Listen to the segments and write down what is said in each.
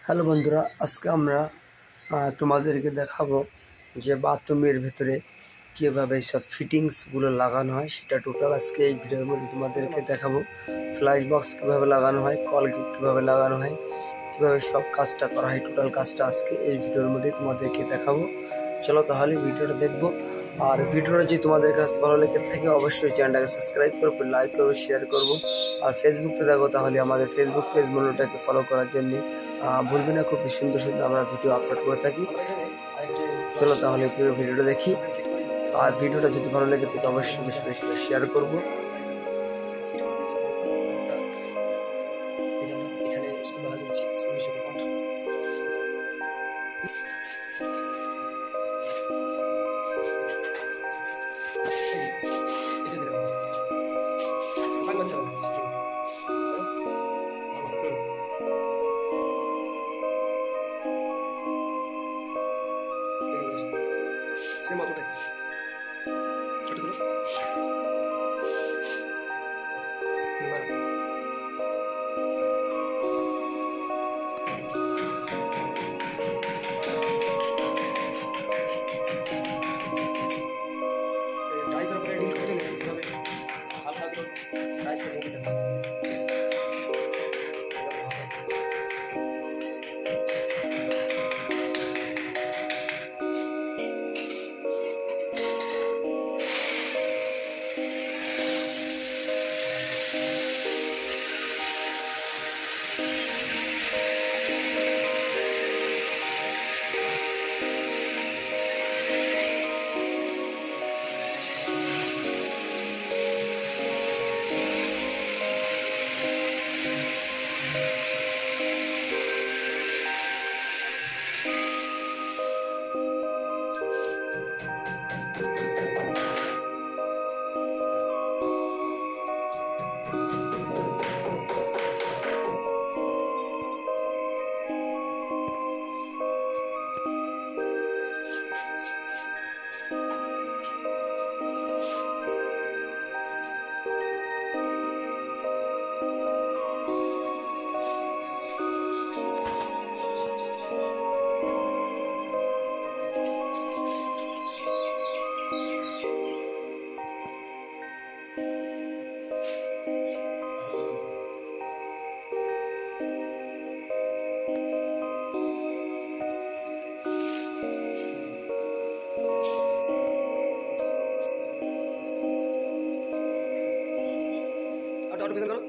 Hello বন্ধুরা, আজকে আমরা তোমাদেরকে দেখাবো যে বাথরুমের ভেতরে কীভাবে সব ফিটিংসগুলো লাগানো হয় সেটা টোটাল আজকে এই ভিডিওর মধ্যে তোমাদেরকে দেখাবো। ফ্ল্যাশ বক্স কীভাবে লাগানো হয়, কল গেট কীভাবে লাগানো হয়, কীভাবে সব কাজটা করা হয়, টোটাল কাজটা আজকে এই ভিডিওর মধ্যে তোমাদেরকে দেখাবো। চলো তাহলে ভিডিওটা দেখবো। আর ভিডিওটা যদি তোমাদের কাছে ভালো লেগে থাকে অবশ্যই চ্যানেলটাকে সাবস্ক্রাইব করবো, লাইক করবো, শেয়ার করবো। আর ফেসবুকতে দেখো তাহলে আমাদের ফেসবুক পেজ মন্ডলটাকে ফলো করার জন্য ভুলবি না। খুব সুন্দর সুন্দর আমরা ভিডিও আপলোড করে থাকি। চলো তাহলে পুরো ভিডিওটা দেখি। আর ভিডিওটা যদি ভালো লেগে থাকে অবশ্যই বেশি বেশি করে শেয়ার করবো। সেম অতটাই ছোট দিল টাইসের উপরে এডিট করতে নেই এভাবে হালকা করে টাইস করে দিতে হবে। ऑटो पसंद करो।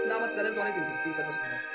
ना मत चैनल तो अनेक दिन 3-4 बस